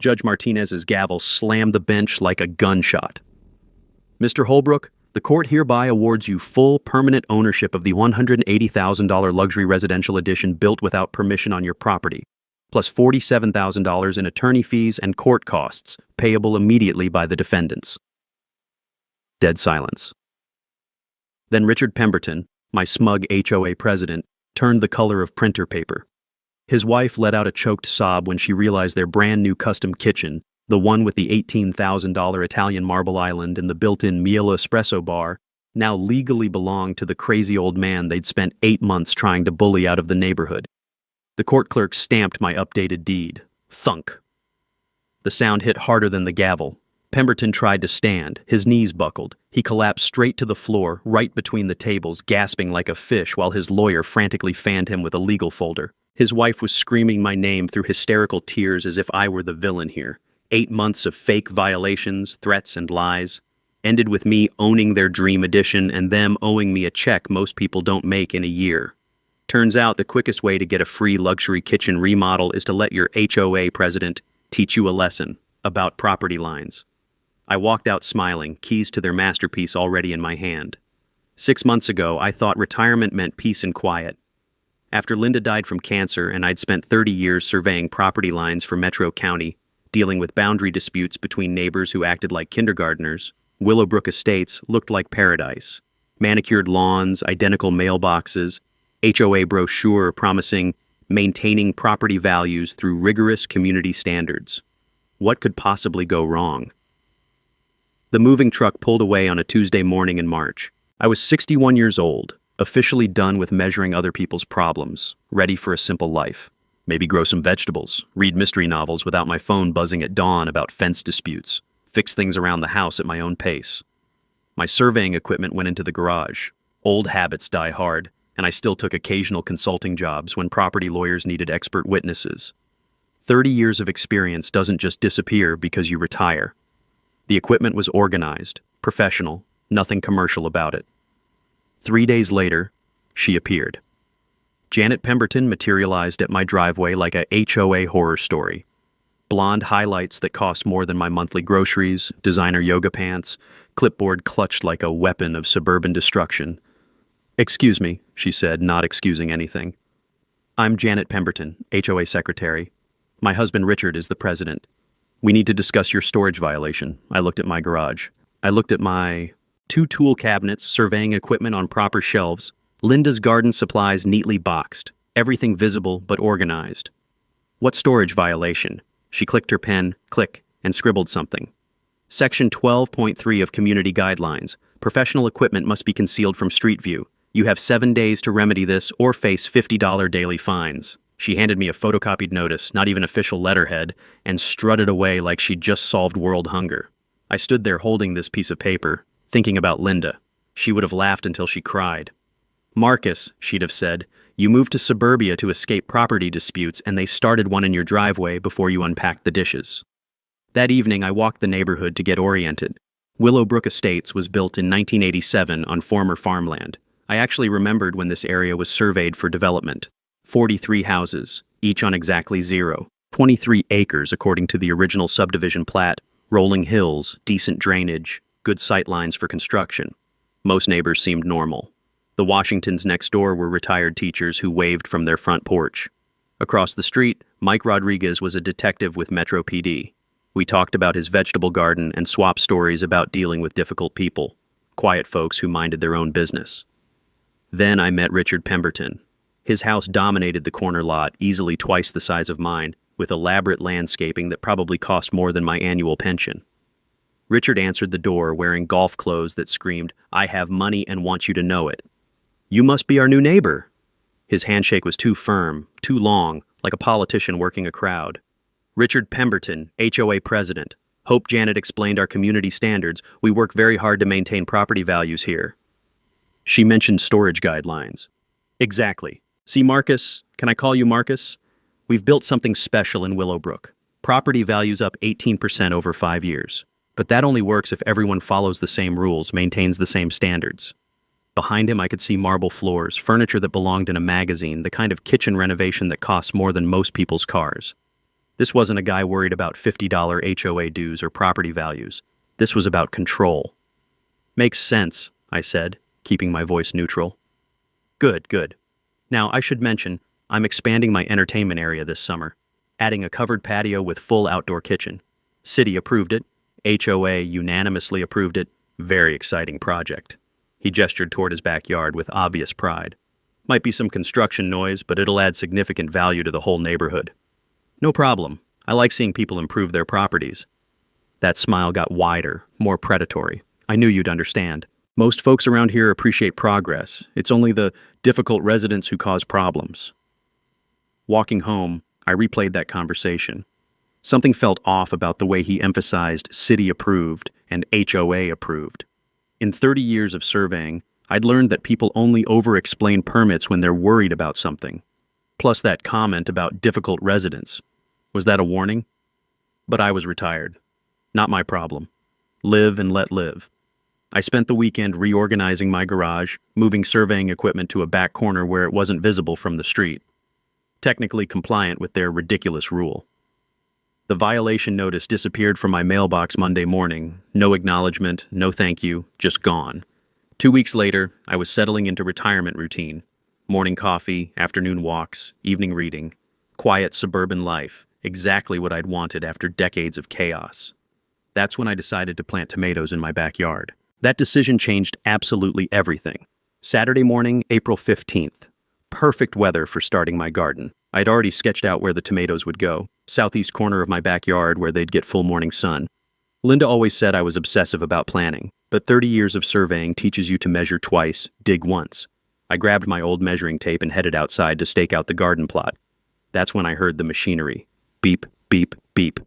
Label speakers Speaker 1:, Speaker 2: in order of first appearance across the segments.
Speaker 1: Judge Martinez's gavel slammed the bench like a gunshot. Mr. Holbrook, the court hereby awards you full permanent ownership of the $180,000 luxury residential addition built without permission on your property, plus $47,000 in attorney fees and court costs, payable immediately by the defendants. Dead silence. Then Richard Pemberton, my smug HOA president, turned the color of printer paper. His wife let out a choked sob when she realized their brand-new custom kitchen, the one with the $18,000 Italian marble island and the built-in Miele espresso bar, now legally belonged to the crazy old man they'd spent 8 months trying to bully out of the neighborhood. The court clerk stamped my updated deed. Thunk. The sound hit harder than the gavel. Pemberton tried to stand. His knees buckled. He collapsed straight to the floor, right between the tables, gasping like a fish while his lawyer frantically fanned him with a legal folder. His wife was screaming my name through hysterical tears as if I were the villain here. 8 months of fake violations, threats, and lies ended with me owning their dream addition and them owing me a check most people don't make in a year. Turns out the quickest way to get a free luxury kitchen remodel is to let your HOA president teach you a lesson about property lines. I walked out smiling, keys to their masterpiece already in my hand. 6 months ago, I thought retirement meant peace and quiet. After Linda died from cancer and I'd spent 30 years surveying property lines for Metro County, dealing with boundary disputes between neighbors who acted like kindergartners, Willowbrook Estates looked like paradise. Manicured lawns, identical mailboxes, HOA brochure promising maintaining property values through rigorous community standards. What could possibly go wrong? The moving truck pulled away on a Tuesday morning in March. I was 61 years old, officially done with measuring other people's problems, ready for a simple life. Maybe grow some vegetables, read mystery novels without my phone buzzing at dawn about fence disputes, fix things around the house at my own pace. My surveying equipment went into the garage. Old habits die hard, and I still took occasional consulting jobs when property lawyers needed expert witnesses. 30 years of experience doesn't just disappear because you retire. The equipment was organized, professional, nothing commercial about it. 3 days later, she appeared. Janet Pemberton materialized at my driveway like a HOA horror story. Blonde highlights that cost more than my monthly groceries, designer yoga pants, clipboard clutched like a weapon of suburban destruction. "Excuse me," she said, not excusing anything. "I'm Janet Pemberton, HOA secretary. My husband Richard is the president. We need to discuss your storage violation." I looked at my garage. I looked at my 2 tool cabinets, surveying equipment on proper shelves, Linda's garden supplies neatly boxed, everything visible but organized. "What storage violation?" She clicked her pen, click, and scribbled something. "Section 12.3 of Community Guidelines. Professional equipment must be concealed from street view. You have 7 days to remedy this or face $50 daily fines." She handed me a photocopied notice, not even official letterhead, and strutted away like she'd just solved world hunger. I stood there holding this piece of paper, thinking about Linda. She would have laughed until she cried. "Marcus," she'd have said, "you moved to suburbia to escape property disputes and they started one in your driveway before you unpacked the dishes." That evening, I walked the neighborhood to get oriented. Willowbrook Estates was built in 1987 on former farmland. I actually remembered when this area was surveyed for development. 43 houses, each on exactly 0. 23 acres according to the original subdivision plat, rolling hills, decent drainage, good sight lines for construction. Most neighbors seemed normal. The Washingtons next door were retired teachers who waved from their front porch. Across the street, Mike Rodriguez was a detective with Metro PD. We talked about his vegetable garden and swapped stories about dealing with difficult people, quiet folks who minded their own business. Then I met Richard Pemberton. His house dominated the corner lot, easily twice the size of mine, with elaborate landscaping that probably cost more than my annual pension. Richard answered the door wearing golf clothes that screamed, "I have money and want you to know it." "You must be our new neighbor." His handshake was too firm, too long, like a politician working a crowd. "Richard Pemberton, HOA president. Hope Janet explained our community standards. We work very hard to maintain property values here." She mentioned storage guidelines. "Exactly. See, Marcus, can I call you Marcus? We've built something special in Willowbrook. Property values up 18% over 5 years. But that only works if everyone follows the same rules, maintains the same standards." Behind him, I could see marble floors, furniture that belonged in a magazine, the kind of kitchen renovation that costs more than most people's cars. This wasn't a guy worried about $50 HOA dues or property values. This was about control. Makes sense, I said, keeping my voice neutral. Good, good. Now, I should mention, I'm expanding my entertainment area this summer, adding a covered patio with full outdoor kitchen. City approved it. HOA unanimously approved it. Very exciting project. He gestured toward his backyard with obvious pride. Might be some construction noise, but it'll add significant value to the whole neighborhood. No problem. I like seeing people improve their properties. That smile got wider, more predatory. I knew you'd understand. Most folks around here appreciate progress. It's only the difficult residents who cause problems. Walking home, I replayed that conversation. Something felt off about the way he emphasized city approved and HOA approved. In 30 years of surveying, I'd learned that people only over-explain permits when they're worried about something. Plus that comment about difficult residents. Was that a warning? But I was retired. Not my problem. Live and let live. I spent the weekend reorganizing my garage, moving surveying equipment to a back corner where it wasn't visible from the street. Technically compliant with their ridiculous rule. The violation notice disappeared from my mailbox Monday morning. No acknowledgement, no thank you, just gone. 2 weeks later, I was settling into retirement routine. Morning coffee, afternoon walks, evening reading. Quiet suburban life, exactly what I'd wanted after decades of chaos. That's when I decided to plant tomatoes in my backyard. That decision changed absolutely everything. Saturday morning, April 15th. Perfect weather for starting my garden. I'd already sketched out where the tomatoes would go, southeast corner of my backyard where they'd get full morning sun. Linda always said I was obsessive about planning, but 30 years of surveying teaches you to measure twice, dig once. I grabbed my old measuring tape and headed outside to stake out the garden plot. That's when I heard the machinery. Beep, beep, beep.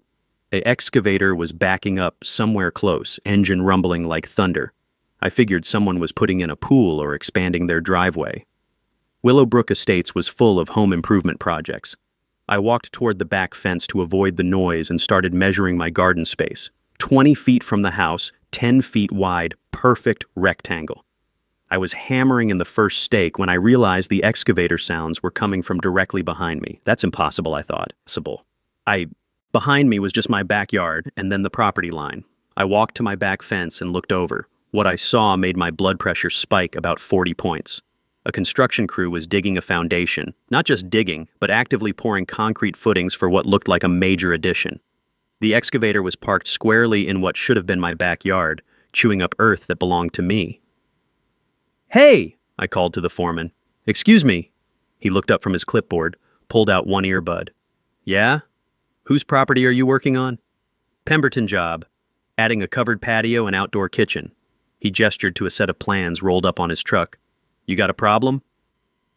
Speaker 1: An excavator was backing up somewhere close, engine rumbling like thunder. I figured someone was putting in a pool or expanding their driveway. Willowbrook Estates was full of home improvement projects. I walked toward the back fence to avoid the noise and started measuring my garden space. 20 feet from the house, 10 feet wide, perfect rectangle. I was hammering in the first stake when I realized the excavator sounds were coming from directly behind me. That's impossible, I thought. Behind me was just my backyard and then the property line. I walked to my back fence and looked over. What I saw made my blood pressure spike about 40 points. A construction crew was digging a foundation, not just digging, but actively pouring concrete footings for what looked like a major addition. The excavator was parked squarely in what should have been my backyard, chewing up earth that belonged to me. "Hey!" I called to the foreman. "Excuse me." He looked up from his clipboard, pulled out one earbud. "Yeah? Whose property are you working on?" "Pemberton job. Adding a covered patio and outdoor kitchen." He gestured to a set of plans rolled up on his truck. "You got a problem?"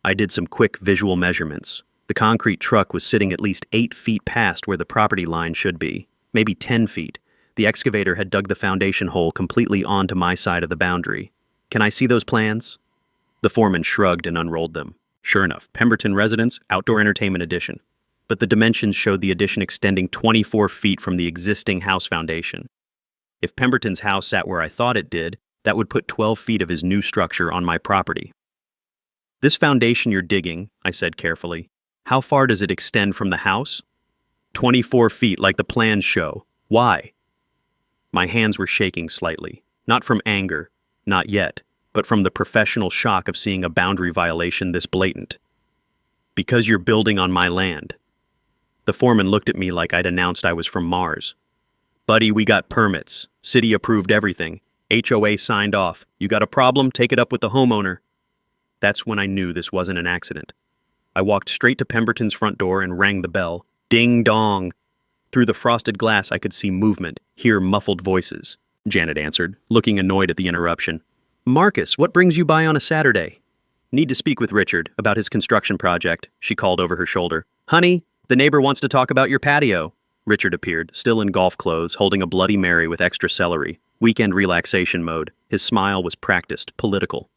Speaker 1: I did some quick visual measurements. The concrete truck was sitting at least 8 feet past where the property line should be, maybe 10 feet. The excavator had dug the foundation hole completely onto my side of the boundary. "Can I see those plans?" The foreman shrugged and unrolled them. Sure enough, Pemberton Residence, Outdoor Entertainment Addition. But the dimensions showed the addition extending 24 feet from the existing house foundation. If Pemberton's house sat where I thought it did, that would put 12 feet of his new structure on my property. "This foundation you're digging," I said carefully, "how far does it extend from the house?" 24 feet, like the plans show. Why?" My hands were shaking slightly. Not from anger, not yet, but from the professional shock of seeing a boundary violation this blatant. "Because you're building on my land." The foreman looked at me like I'd announced I was from Mars. "Buddy, we got permits. City approved everything. HOA signed off. You got a problem? Take it up with the homeowner." That's when I knew this wasn't an accident. I walked straight to Pemberton's front door and rang the bell. Ding dong. Through the frosted glass I could see movement, hear muffled voices. Janet answered, looking annoyed at the interruption. "Marcus, what brings you by on a Saturday?" "Need to speak with Richard about his construction project," she called over her shoulder. "Honey, the neighbor wants to talk about your patio." Richard appeared, still in golf clothes, holding a Bloody Mary with extra celery. Weekend relaxation mode. His smile was practiced, political.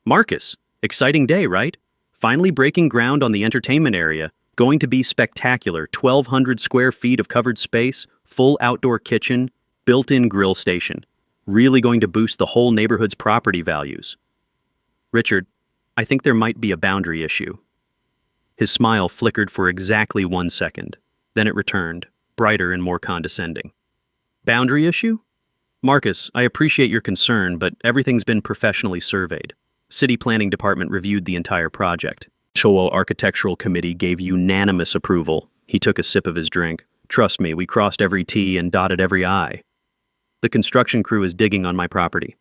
Speaker 1: "Marcus, exciting day, right? Finally breaking ground on the entertainment area. Going to be spectacular. 1,200 square feet of covered space, full outdoor kitchen, built-in grill station. Really going to boost the whole neighborhood's property values." "Richard, I think there might be a boundary issue." His smile flickered for exactly 1 second. Then it returned, brighter and more condescending. Boundary issue? Marcus, I appreciate your concern, but everything's been professionally surveyed. City Planning Department reviewed the entire project. HOA Architectural Committee gave unanimous approval. He took a sip of his drink. Trust me, we crossed every T and dotted every I. The construction crew is digging on my property.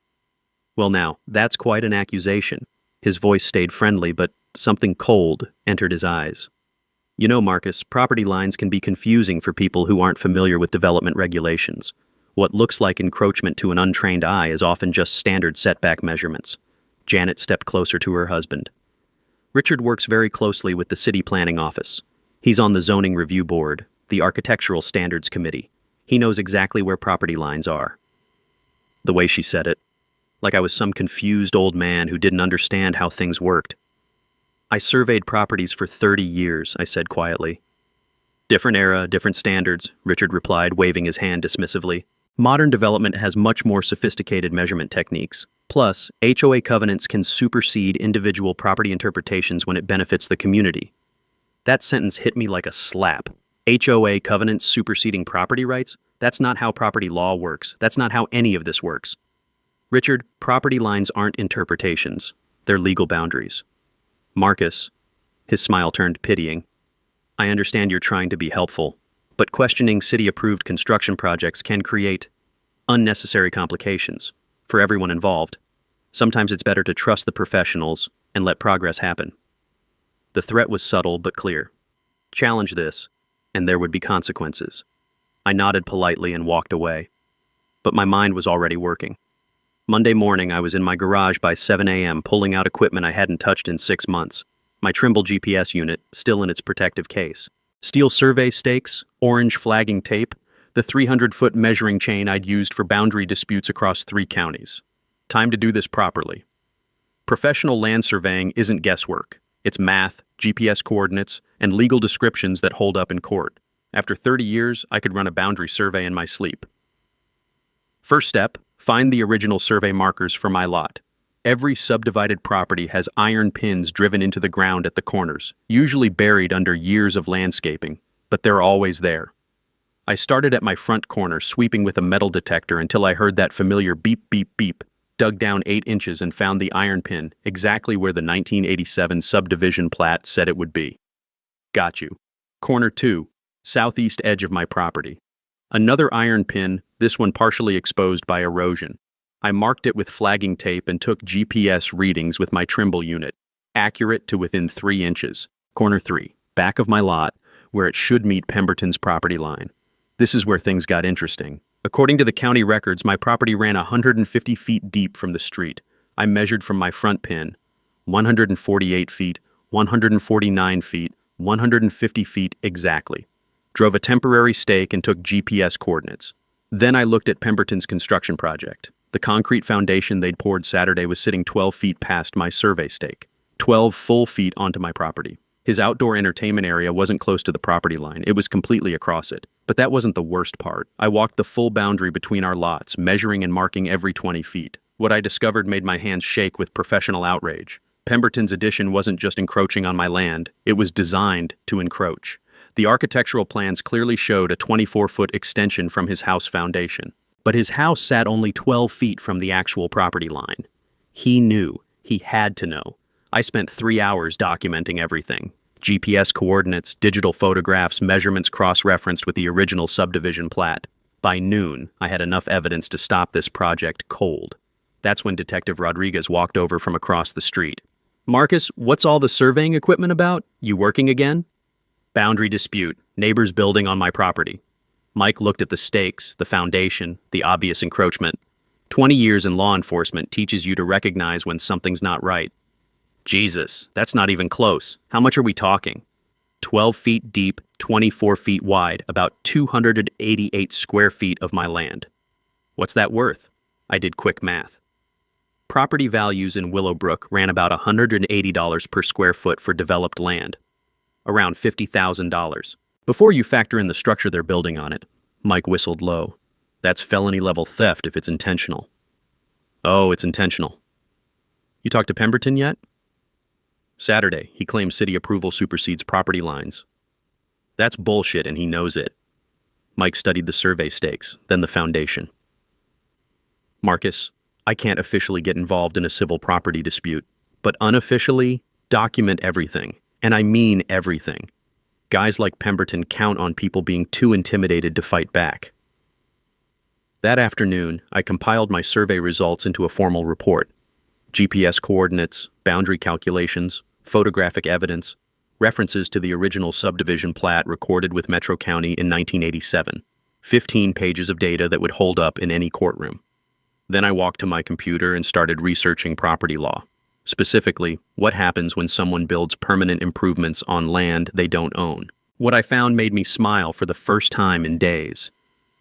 Speaker 1: Well now, that's quite an accusation. His voice stayed friendly, but something cold entered his eyes. You know, Marcus, property lines can be confusing for people who aren't familiar with development regulations. What looks like encroachment to an untrained eye is often just standard setback measurements. Janet stepped closer to her husband. Richard works very closely with the City Planning Office. He's on the Zoning Review Board, the Architectural Standards Committee. He knows exactly where property lines are. The way she said it, like I was some confused old man who didn't understand how things worked. I surveyed properties for 30 years, I said quietly. Different era, different standards, Richard replied, waving his hand dismissively. Modern development has much more sophisticated measurement techniques. Plus, HOA covenants can supersede individual property interpretations when it benefits the community. That sentence hit me like a slap. HOA covenants superseding property rights? That's not how property law works. That's not how any of this works. Richard, property lines aren't interpretations. They're legal boundaries. Marcus, his smile turned pitying. I understand you're trying to be helpful, but questioning city-approved construction projects can create unnecessary complications for everyone involved. Sometimes it's better to trust the professionals and let progress happen. The threat was subtle but clear. Challenge this, and there would be consequences. I nodded politely and walked away, but my mind was already working. Monday morning, I was in my garage by 7 a.m. pulling out equipment I hadn't touched in 6 months. My Trimble GPS unit, still in its protective case. Steel survey stakes, orange flagging tape, the 300-foot measuring chain I'd used for boundary disputes across 3 counties. Time to do this properly. Professional land surveying isn't guesswork. It's math, GPS coordinates, and legal descriptions that hold up in court. After 30 years, I could run a boundary survey in my sleep. First step, find the original survey markers for my lot. Every subdivided property has iron pins driven into the ground at the corners, usually buried under years of landscaping, but they're always there. I started at my front corner, sweeping with a metal detector until I heard that familiar beep, beep, beep, dug down 8 inches and found the iron pin exactly where the 1987 subdivision plat said it would be. Got you. Corner 2, southeast edge of my property. Another iron pin, this one partially exposed by erosion. I marked it with flagging tape and took GPS readings with my Trimble unit, accurate to within 3 inches. Corner 3, back of my lot, where it should meet Pemberton's property line. This is where things got interesting. According to the county records, my property ran 150 feet deep from the street. I measured from my front pin, 148 feet, 149 feet, 150 feet exactly. Drove a temporary stake and took GPS coordinates. Then I looked at Pemberton's construction project. The concrete foundation they'd poured Saturday was sitting 12 feet past my survey stake, 12 full feet onto my property. His outdoor entertainment area wasn't close to the property line, it was completely across it. But that wasn't the worst part. I walked the full boundary between our lots, measuring and marking every 20 feet. What I discovered made my hands shake with professional outrage. Pemberton's addition wasn't just encroaching on my land, it was designed to encroach. The architectural plans clearly showed a 24-foot extension from his house foundation. But his house sat only 12 feet from the actual property line. He knew. He had to know. I spent 3 hours documenting everything. GPS coordinates, digital photographs, measurements cross-referenced with the original subdivision plat. By noon, I had enough evidence to stop this project cold. That's when Detective Rodriguez walked over from across the street. Marcus, what's all the surveying equipment about? You working again? Boundary dispute. Neighbors building on my property. Mike looked at the stakes, the foundation, the obvious encroachment. 20 years in law enforcement teaches you to recognize when something's not right. Jesus, that's not even close. How much are we talking? 12 feet deep, 24 feet wide, about 288 square feet of my land. What's that worth? I did quick math. Property values in Willowbrook ran about $180 per square foot for developed land. Around $50,000. Before you factor in the structure they're building on it. Mike whistled low. That's felony-level theft if it's intentional. Oh, it's intentional. You talked to Pemberton yet? Saturday, he claimed city approval supersedes property lines. That's bullshit and he knows it. Mike studied the survey stakes, then the foundation. Marcus, I can't officially get involved in a civil property dispute, but unofficially, document everything. And I mean everything. Guys like Pemberton count on people being too intimidated to fight back. That afternoon, I compiled my survey results into a formal report. GPS coordinates, boundary calculations, photographic evidence, references to the original subdivision plat recorded with Metro County in 1987. 15 pages of data that would hold up in any courtroom. Then I walked to my computer and started researching property law. Specifically, what happens when someone builds permanent improvements on land they don't own. What I found made me smile for the first time in days.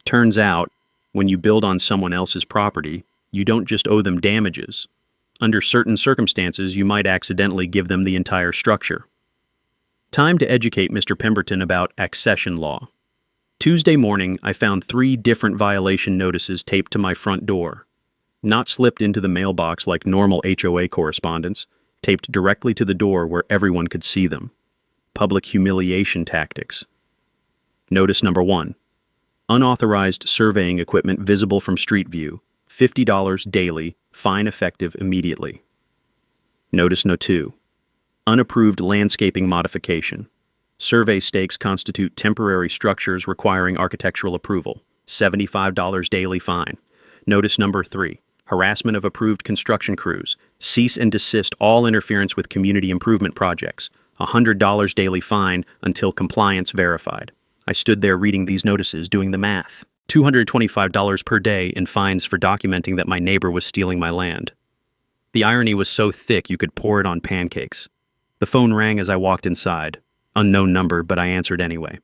Speaker 1: Turns out, when you build on someone else's property, you don't just owe them damages. Under certain circumstances, you might accidentally give them the entire structure. Time to educate Mr. Pemberton about accession law. Tuesday morning, I found 3 different violation notices taped to my front door. Not slipped into the mailbox like normal HOA correspondence, taped directly to the door where everyone could see them. Public humiliation tactics. Notice number 1. Unauthorized surveying equipment visible from street view. $50 daily, fine effective immediately. Notice no 2. Unapproved landscaping modification. Survey stakes constitute temporary structures requiring architectural approval. $75 daily fine. Notice number 3. Harassment of approved construction crews. Cease and desist all interference with community improvement projects. $100 daily fine until compliance verified. I stood there reading these notices, doing the math. $225 per day in fines for documenting that my neighbor was stealing my land. The irony was so thick you could pour it on pancakes. The phone rang as I walked inside. Unknown number, but I answered anyway.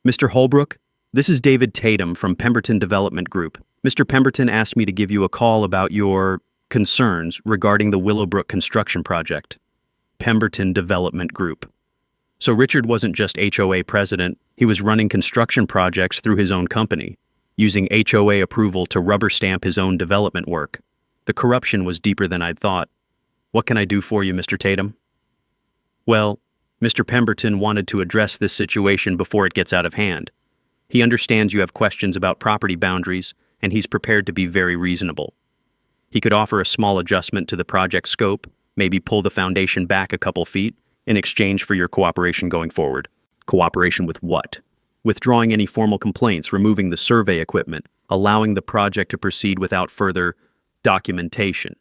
Speaker 1: Mr. Holbrook, this is David Tatum from Pemberton Development Group. Mr. Pemberton asked me to give you a call about your concerns regarding the Willowbrook construction project. Pemberton Development Group. So Richard wasn't just HOA president, he was running construction projects through his own company, using HOA approval to rubber stamp his own development work. The corruption was deeper than I'd thought. What can I do for you, Mr. Tatum? Well, Mr. Pemberton wanted to address this situation before it gets out of hand. He understands you have questions about property boundaries, and he's prepared to be very reasonable. He could offer a small adjustment to the project scope, maybe pull the foundation back a couple feet, in exchange for your cooperation going forward. Cooperation with what? Withdrawing any formal complaints, removing the survey equipment, allowing the project to proceed without further documentation.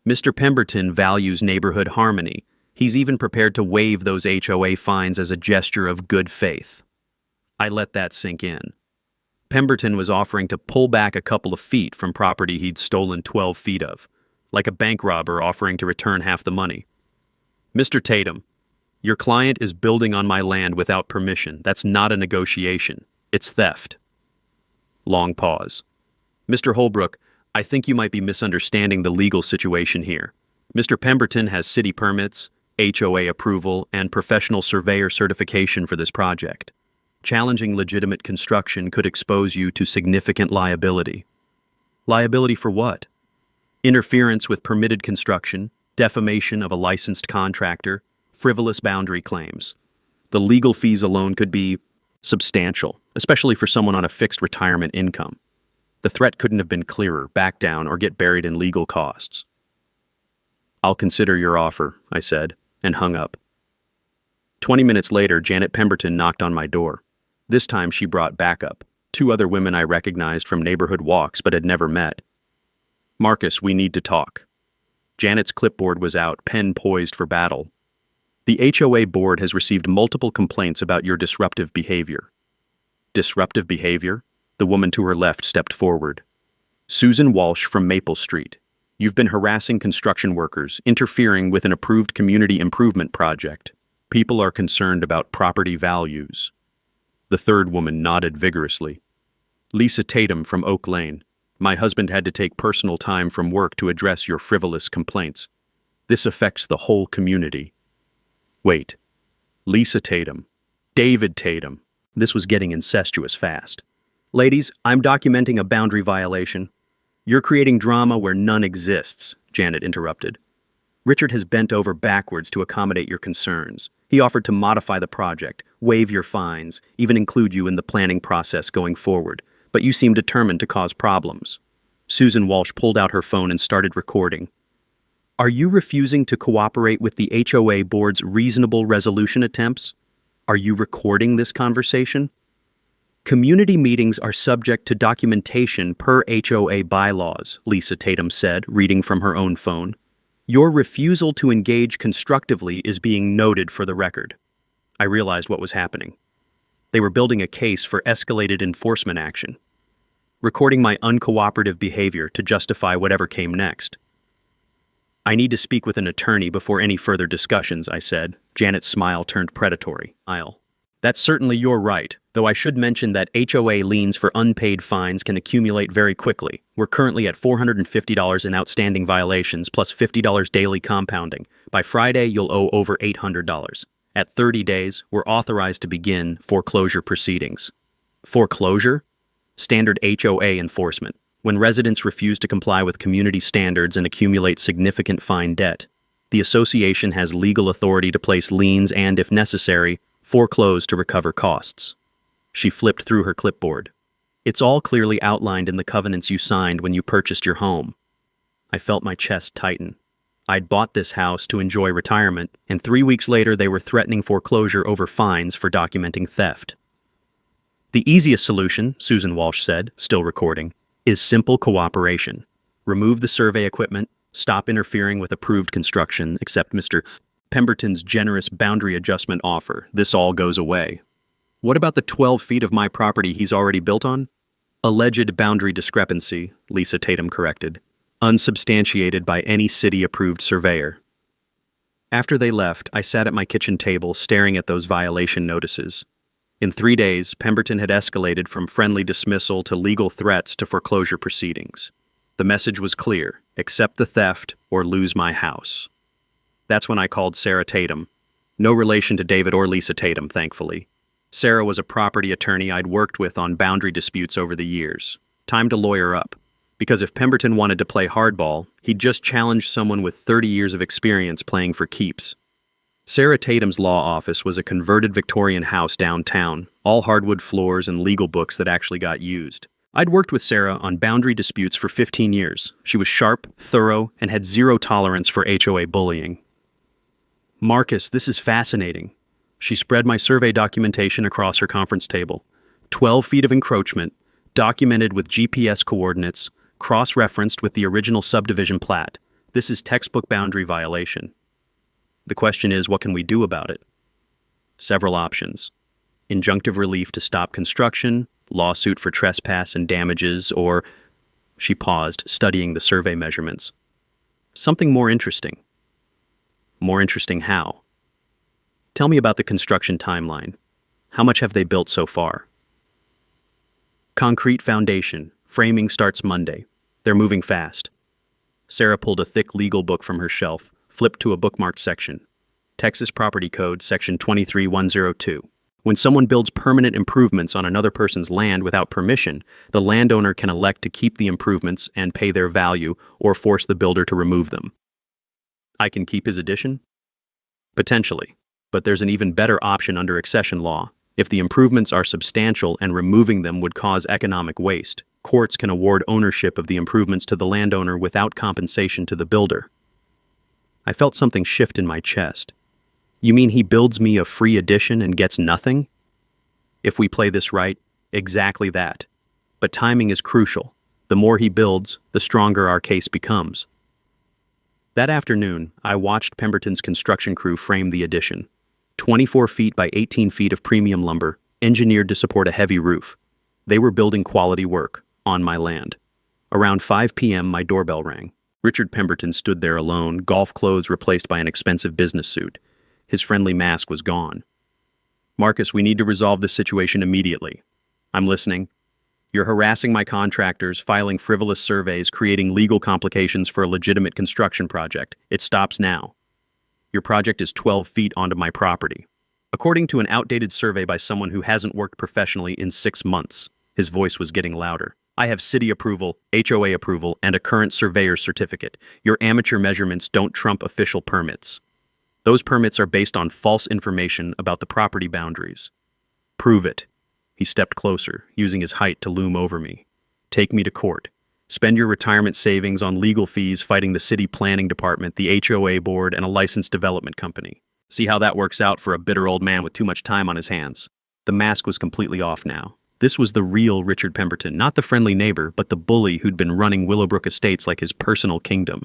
Speaker 1: Mr. Pemberton values neighborhood harmony. He's even prepared to waive those HOA fines as a gesture of good faith. I let that sink in. Pemberton was offering to pull back a couple of feet from property he'd stolen 12 feet of, like a bank robber offering to return half the money. Mr. Tatum, your client is building on my land without permission. That's not a negotiation. It's theft. Long pause. Mr. Holbrook, I think you might be misunderstanding the legal situation here. Mr. Pemberton has city permits, HOA approval, and professional surveyor certification for this project. Challenging legitimate construction could expose you to significant liability. Liability for what? Interference with permitted construction, defamation of a licensed contractor, frivolous boundary claims. The legal fees alone could be substantial, especially for someone on a fixed retirement income. The threat couldn't have been clearer: back down or get buried in legal costs. I'll consider your offer, I said, and hung up. 20 minutes later, Janet Pemberton knocked on my door. This time she brought backup, 2 other women I recognized from neighborhood walks but had never met. Marcus, we need to talk. Janet's clipboard was out, pen poised for battle. The HOA board has received multiple complaints about your disruptive behavior. Disruptive behavior? The woman to her left stepped forward. Susan Walsh from Maple Street. You've been harassing construction workers, interfering with an approved community improvement project. People are concerned about property values. The third woman nodded vigorously. Lisa Tatum from Oak Lane. My husband had to take personal time from work to address your frivolous complaints. This affects the whole community. Wait. Lisa Tatum. David Tatum. This was getting incestuous fast. Ladies, I'm documenting a boundary violation. You're creating drama where none exists, Janet interrupted. Richard has bent over backwards to accommodate your concerns. He offered to modify the project, waive your fines, even include you in the planning process going forward, but you seemed determined to cause problems. Susan Walsh pulled out her phone and started recording. Are you refusing to cooperate with the HOA board's reasonable resolution attempts? Are you recording this conversation? Community meetings are subject to documentation per HOA bylaws, Lisa Tatum said, reading from her own phone. Your refusal to engage constructively is being noted for the record. I realized what was happening. They were building a case for escalated enforcement action, recording my uncooperative behavior to justify whatever came next. I need to speak with an attorney before any further discussions, I said. Janet's smile turned predatory. That's certainly your right, though I should mention that HOA liens for unpaid fines can accumulate very quickly. We're currently at $450 in outstanding violations plus $50 daily compounding. By Friday, you'll owe over $800. At 30 days, we're authorized to begin foreclosure proceedings. Foreclosure? Standard HOA enforcement. When residents refuse to comply with community standards and accumulate significant fine debt, the association has legal authority to place liens and, if necessary, foreclose to recover costs. She flipped through her clipboard. It's all clearly outlined in the covenants you signed when you purchased your home. I felt my chest tighten. I'd bought this house to enjoy retirement, and 3 weeks later they were threatening foreclosure over fines for documenting theft. The easiest solution, Susan Walsh said, still recording, is simple cooperation. Remove the survey equipment, stop interfering with approved construction, accept Mr. Pemberton's generous boundary adjustment offer. This all goes away. What about the 12 feet of my property he's already built on? Alleged boundary discrepancy, Lisa Tatum corrected, unsubstantiated by any city-approved surveyor. After they left, I sat at my kitchen table staring at those violation notices. In 3 days, Pemberton had escalated from friendly dismissal to legal threats to foreclosure proceedings. The message was clear: accept the theft or lose my house. That's when I called Sarah Tatum. No relation to David or Lisa Tatum, thankfully. Sarah was a property attorney I'd worked with on boundary disputes over the years. Time to lawyer up. Because if Pemberton wanted to play hardball, he'd just challenge someone with 30 years of experience playing for keeps. Sarah Tatum's law office was a converted Victorian house downtown, all hardwood floors and legal books that actually got used. I'd worked with Sarah on boundary disputes for 15 years. She was sharp, thorough, and had zero tolerance for HOA bullying. Marcus, this is fascinating. She spread my survey documentation across her conference table. 12 feet of encroachment, documented with GPS coordinates, cross-referenced with the original subdivision plat. This is textbook boundary violation. The question is, what can we do about it? Several options. Injunctive relief to stop construction, lawsuit for trespass and damages, or... She paused, studying the survey measurements. Something more interesting. More interesting how? Tell me about the construction timeline. How much have they built so far? Concrete foundation. Framing starts Monday. They're moving fast. Sarah pulled a thick legal book from her shelf, flipped to a bookmarked section. Texas Property Code, Section 23102. When someone builds permanent improvements on another person's land without permission, the landowner can elect to keep the improvements and pay their value or force the builder to remove them. I can keep his addition? Potentially, but there's an even better option under accession law. If the improvements are substantial and removing them would cause economic waste, courts can award ownership of the improvements to the landowner without compensation to the builder. I felt something shift in my chest. You mean he builds me a free addition and gets nothing? If we play this right, exactly that. But timing is crucial. The more he builds, the stronger our case becomes. That afternoon, I watched Pemberton's construction crew frame the addition. 24 feet by 18 feet of premium lumber, engineered to support a heavy roof. They were building quality work, on my land. Around 5 p.m., my doorbell rang. Richard Pemberton stood there alone, golf clothes replaced by an expensive business suit. His friendly mask was gone. Marcus, we need to resolve this situation immediately. I'm listening. You're harassing my contractors, filing frivolous surveys, creating legal complications for a legitimate construction project. It stops now. Your project is 12 feet onto my property. According to an outdated survey by someone who hasn't worked professionally in 6 months, his voice was getting louder. I have city approval, HOA approval, and a current surveyor's certificate. Your amateur measurements don't trump official permits. Those permits are based on false information about the property boundaries. Prove it. He stepped closer, using his height to loom over me. Take me to court. Spend your retirement savings on legal fees fighting the city planning department, the HOA board, and a licensed development company. See how that works out for a bitter old man with too much time on his hands. The mask was completely off now. This was the real Richard Pemberton, not the friendly neighbor, but the bully who'd been running Willowbrook Estates like his personal kingdom.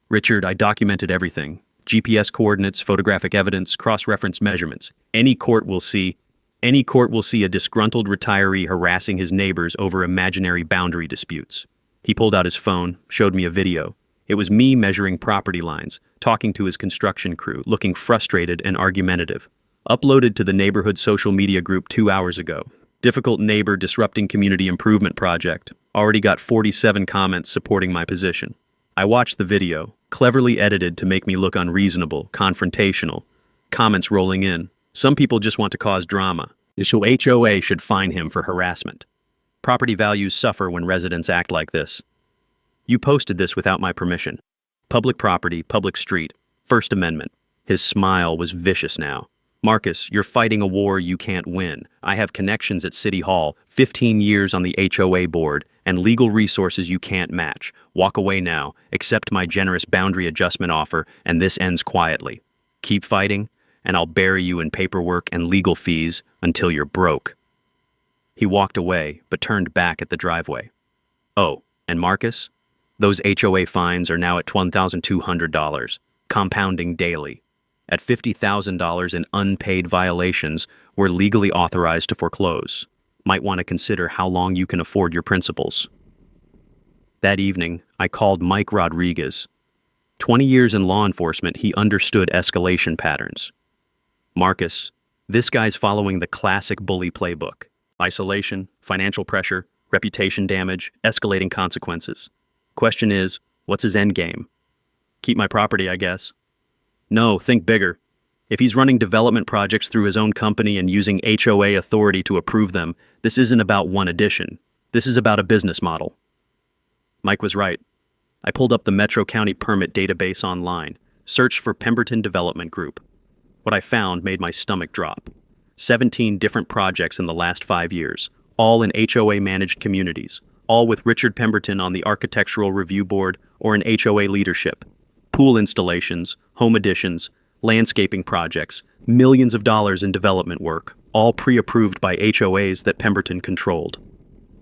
Speaker 1: Richard, I documented everything. GPS coordinates, photographic evidence, cross-reference measurements. Any court will see a disgruntled retiree harassing his neighbors over imaginary boundary disputes. He pulled out his phone, showed me a video. It was me measuring property lines, talking to his construction crew, looking frustrated and argumentative. Uploaded to the neighborhood social media group 2 hours ago. Difficult neighbor disrupting community improvement project. Already got 47 comments supporting my position. I watched the video, cleverly edited to make me look unreasonable, confrontational. Comments rolling in. Some people just want to cause drama. The HOA should fine him for harassment. Property values suffer when residents act like this. You posted this without my permission. Public property, public street, First Amendment. His smile was vicious now. Marcus, you're fighting a war you can't win. I have connections at City Hall, 15 years on the HOA board, and legal resources you can't match. Walk away now, accept my generous boundary adjustment offer, and this ends quietly. Keep fighting, and I'll bury you in paperwork and legal fees until you're broke. He walked away, but turned back at the driveway. Oh, and Marcus? Those HOA fines are now at $1,200, compounding daily. At $50,000 in unpaid violations, we're legally authorized to foreclose. Might want to consider how long you can afford your principals. That evening, I called Mike Rodriguez. 20 years in law enforcement, he understood escalation patterns. Marcus, this guy's following the classic bully playbook. Isolation, financial pressure, reputation damage, escalating consequences. Question is, what's his end game? Keep my property, I guess. No, think bigger. If he's running development projects through his own company and using HOA authority to approve them, this isn't about one addition. This is about a business model. Mike was right. I pulled up the Metro County permit database online, searched for Pemberton Development Group. What I found made my stomach drop. 17 different projects in the last 5 years, all in HOA-managed communities, all with Richard Pemberton on the Architectural Review Board or in HOA leadership. Pool installations, home additions, landscaping projects, millions of dollars in development work, all pre-approved by HOAs that Pemberton controlled.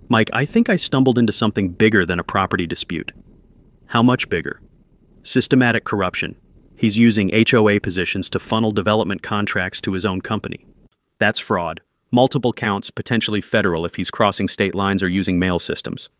Speaker 1: Mike, I think I stumbled into something bigger than a property dispute. How much bigger? Systematic corruption. He's using HOA positions to funnel development contracts to his own company. That's fraud. Multiple counts, potentially federal if he's crossing state lines or using mail systems.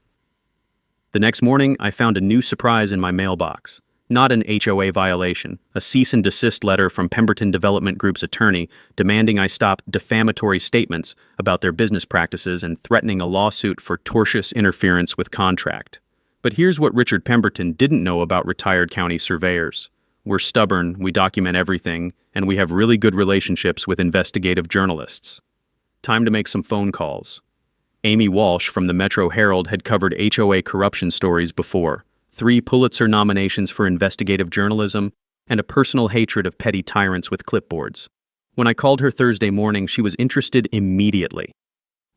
Speaker 1: The next morning, I found a new surprise in my mailbox. Not an HOA violation, a cease and desist letter from Pemberton Development Group's attorney demanding I stop defamatory statements about their business practices and threatening a lawsuit for tortious interference with contract. But here's what Richard Pemberton didn't know about retired county surveyors. We're stubborn, we document everything, and we have really good relationships with investigative journalists. Time to make some phone calls. Amy Walsh from the Metro Herald had covered HOA corruption stories before. 3 Pulitzer nominations for investigative journalism, and a personal hatred of petty tyrants with clipboards. When I called her Thursday morning, she was interested immediately.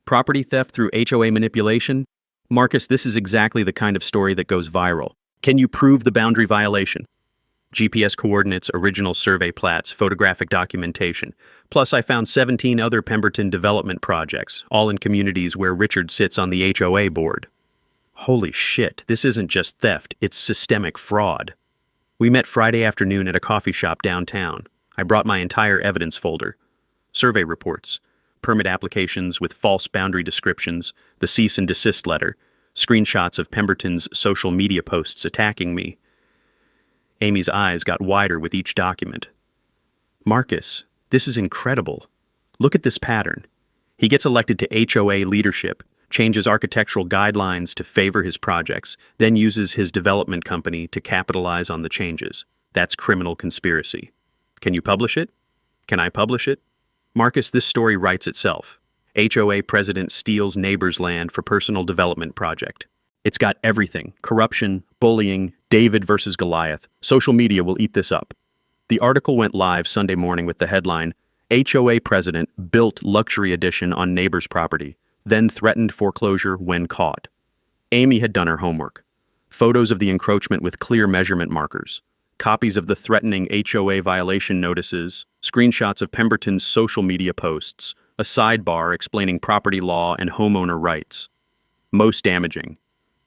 Speaker 1: Property theft through HOA manipulation? Marcus, this is exactly the kind of story that goes viral. Can you prove the boundary violation? GPS coordinates, original survey plats, photographic documentation. Plus, I found 17 other Pemberton development projects, all in communities where Richard sits on the HOA board. Holy shit, this isn't just theft, it's systemic fraud. We met Friday afternoon at a coffee shop downtown. I brought my entire evidence folder. Survey reports, permit applications with false boundary descriptions, the cease and desist letter, screenshots of Pemberton's social media posts attacking me. Amy's eyes got wider with each document. Marcus, this is incredible. Look at this pattern. He gets elected to HOA leadership, changes architectural guidelines to favor his projects, then uses his development company to capitalize on the changes. That's criminal conspiracy. Can you publish it? Can I publish it? Marcus, this story writes itself. HOA president steals neighbor's land for personal development project. It's got everything. Corruption, bullying, David versus Goliath. Social media will eat this up. The article went live Sunday morning with the headline, HOA President Built Luxury Addition on Neighbor's Property, then Threatened Foreclosure When Caught. Amy had done her homework. Photos of the encroachment with clear measurement markers, copies of the threatening HOA violation notices, screenshots of Pemberton's social media posts, a sidebar explaining property law and homeowner rights. Most damaging,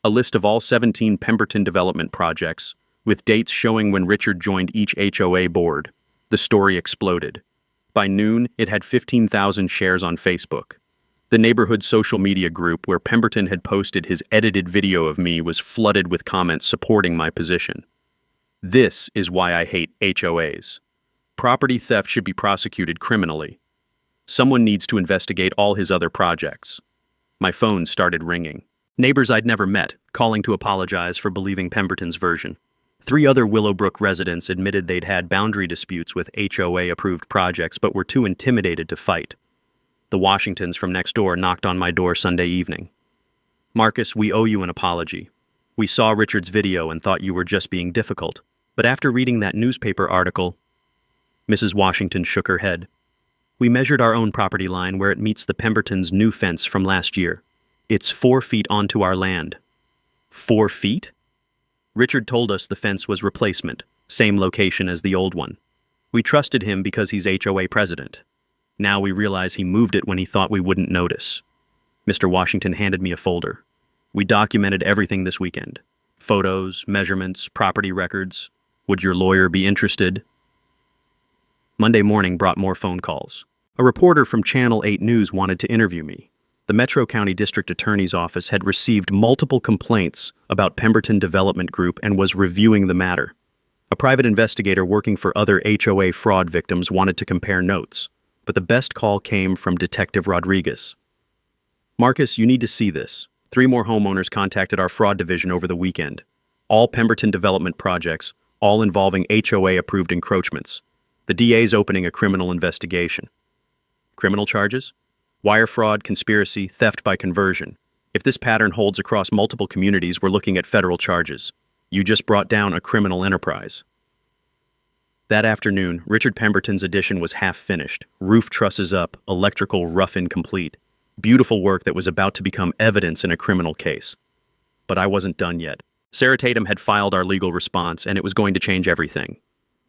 Speaker 1: a list of all 17 Pemberton development projects, with dates showing when Richard joined each HOA board. The story exploded. By noon, it had 15,000 shares on Facebook. The neighborhood social media group where Pemberton had posted his edited video of me was flooded with comments supporting my position. This is why I hate HOAs. Property theft should be prosecuted criminally. Someone needs to investigate all his other projects. My phone started ringing. Neighbors I'd never met, calling to apologize for believing Pemberton's version. 3 other Willowbrook residents admitted they'd had boundary disputes with HOA-approved projects but were too intimidated to fight. The Washingtons from next door knocked on my door Sunday evening. "Marcus, we owe you an apology. We saw Richard's video and thought you were just being difficult. But after reading that newspaper article..." Mrs. Washington shook her head. "We measured our own property line where it meets the Pembertons' new fence from last year. It's 4 feet onto our land." 4 feet? Richard told us the fence was replacement, same location as the old one. We trusted him because he's HOA president. Now we realize he moved it when he thought we wouldn't notice. Mr. Washington handed me a folder. We documented everything this weekend. Photos, measurements, property records. Would your lawyer be interested? Monday morning brought more phone calls. A reporter from Channel 8 News wanted to interview me. The Metro County District Attorney's Office had received multiple complaints about Pemberton Development Group and was reviewing the matter. A private investigator working for other HOA fraud victims wanted to compare notes, but the best call came from Detective Rodriguez. "Marcus, you need to see this. 3 more homeowners contacted our fraud division over the weekend. All Pemberton Development projects, all involving HOA-approved encroachments. The DA's opening a criminal investigation." Criminal charges? Wire fraud, conspiracy, theft by conversion. If this pattern holds across multiple communities, we're looking at federal charges. You just brought down a criminal enterprise. That afternoon, Richard Pemberton's addition was half finished, roof trusses up, electrical rough-in complete. Beautiful work that was about to become evidence in a criminal case. But I wasn't done yet. Sarah Tatum had filed our legal response, and it was going to change everything.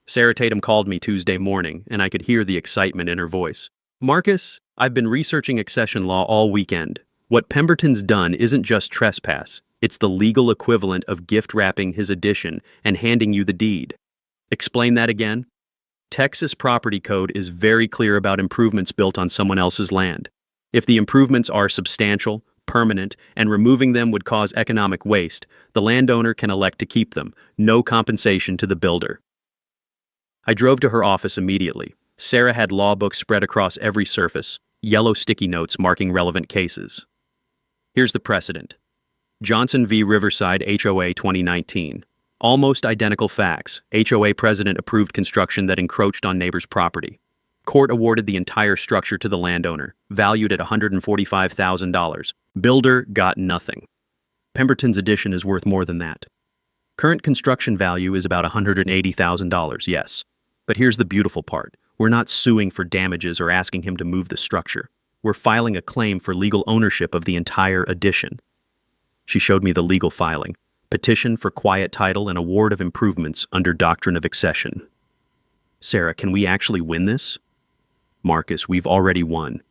Speaker 1: Sarah Tatum called me Tuesday morning, and I could hear the excitement in her voice. "Marcus, I've been researching accession law all weekend. What Pemberton's done isn't just trespass. It's the legal equivalent of gift-wrapping his addition and handing you the deed." Explain that again? Texas property code is very clear about improvements built on someone else's land. If the improvements are substantial, permanent, and removing them would cause economic waste, the landowner can elect to keep them, no compensation to the builder. I drove to her office immediately. Sarah had law books spread across every surface, yellow sticky notes marking relevant cases. Here's the precedent. Johnson v. Riverside HOA 2019. Almost identical facts. HOA president approved construction that encroached on neighbor's property. Court awarded the entire structure to the landowner, valued at $145,000. Builder got nothing. Pemberton's addition is worth more than that. Current construction value is about $180,000, yes. But here's the beautiful part. We're not suing for damages or asking him to move the structure. We're filing a claim for legal ownership of the entire addition. She showed me the legal filing. Petition for quiet title and award of improvements under doctrine of accession. Sarah, can we actually win this? Marcus, we've already won.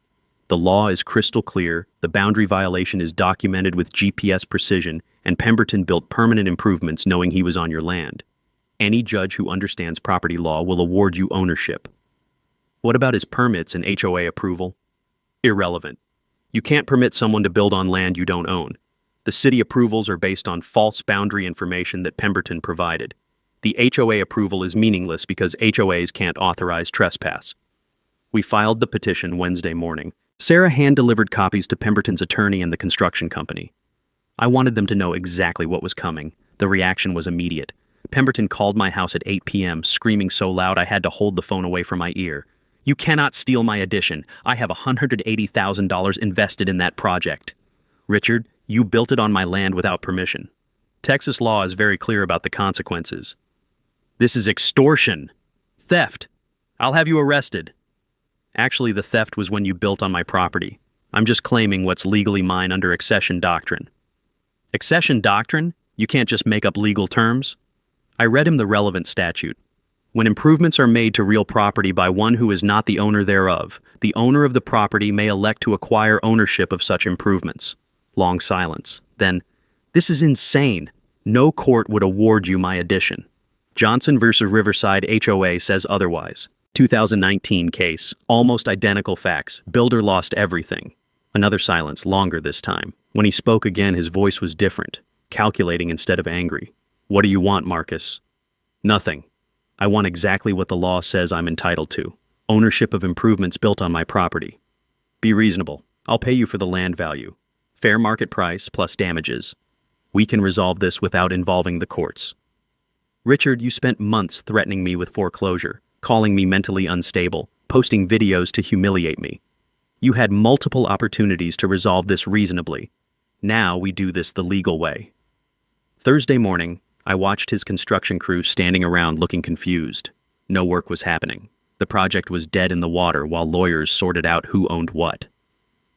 Speaker 1: The law is crystal clear, the boundary violation is documented with GPS precision, and Pemberton built permanent improvements knowing he was on your land. Any judge who understands property law will award you ownership. What about his permits and HOA approval? Irrelevant. You can't permit someone to build on land you don't own. The city approvals are based on false boundary information that Pemberton provided. The HOA approval is meaningless because HOAs can't authorize trespass. We filed the petition Wednesday morning. Sarah hand-delivered copies to Pemberton's attorney and the construction company. I wanted them to know exactly what was coming. The reaction was immediate. Pemberton called my house at 8 p.m., screaming so loud I had to hold the phone away from my ear. "You cannot steal my addition. I have $180,000 invested in that project. Richard, you built it on my land without permission. Texas law is very clear about the consequences. This is extortion. theft. I'll have you arrested. Actually, the theft was when you built on my property. I'm just claiming what's legally mine under accession doctrine. Accession doctrine? You can't just make up legal terms? I read him the relevant statute. When improvements are made to real property by one who is not the owner thereof, the owner of the property may elect to acquire ownership of such improvements. Long silence. Then, this is insane. No court would award you my addition. Johnson versus Riverside HOA says otherwise. 2019 case. Almost identical facts. Builder lost everything. Another silence, longer this time. When he spoke again, his voice was different, calculating instead of angry. What do you want, Marcus? Nothing. I want exactly what the law says I'm entitled to. Ownership of improvements built on my property. Be reasonable. I'll pay you for the land value. Fair market price plus damages. We can resolve this without involving the courts. Richard, you spent months threatening me with foreclosure, calling me mentally unstable, posting videos to humiliate me. You had multiple opportunities to resolve this reasonably. Now we do this the legal way. Thursday morning, I watched his construction crew standing around looking confused. No work was happening. The project was dead in the water while lawyers sorted out who owned what.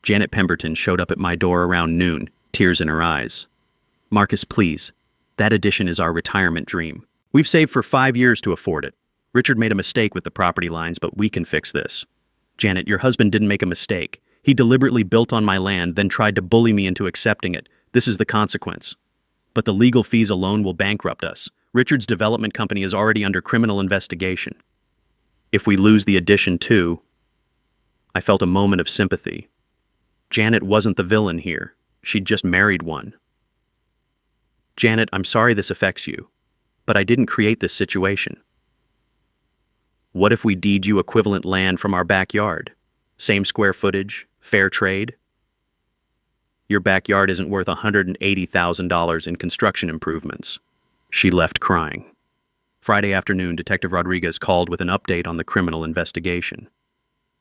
Speaker 1: Janet Pemberton showed up at my door around noon, tears in her eyes. Marcus, please. That addition is our retirement dream. We've saved for 5 years to afford it. Richard made a mistake with the property lines, but we can fix this. Janet, your husband didn't make a mistake. He deliberately built on my land, then tried to bully me into accepting it. This is the consequence. But the legal fees alone will bankrupt us. Richard's development company is already under criminal investigation. If we lose the addition too... I felt a moment of sympathy. Janet wasn't the villain here. She'd just married one. Janet, I'm sorry this affects you, but I didn't create this situation. What if we deed you equivalent land from our backyard? Same square footage, fair trade? Your backyard isn't worth $180,000 in construction improvements. She left crying. Friday afternoon, Detective Rodriguez called with an update on the criminal investigation.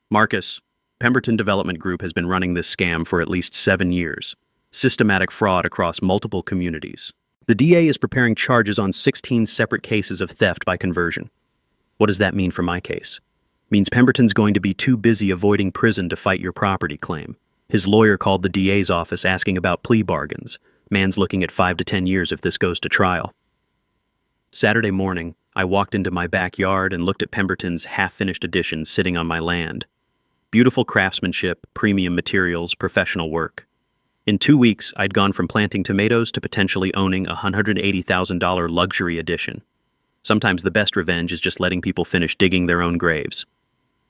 Speaker 1: Marcus, Pemberton Development Group has been running this scam for at least 7 years. Systematic fraud across multiple communities. The DA is preparing charges on 16 separate cases of theft by conversion. What does that mean for my case? Means Pemberton's going to be too busy avoiding prison to fight your property claim. His lawyer called the DA's office asking about plea bargains. Man's looking at 5 to 10 years if this goes to trial. Saturday morning, I walked into my backyard and looked at Pemberton's half-finished addition sitting on my land. Beautiful craftsmanship, premium materials, professional work. In 2 weeks, I'd gone from planting tomatoes to potentially owning a $180,000 luxury addition. Sometimes the best revenge is just letting people finish digging their own graves.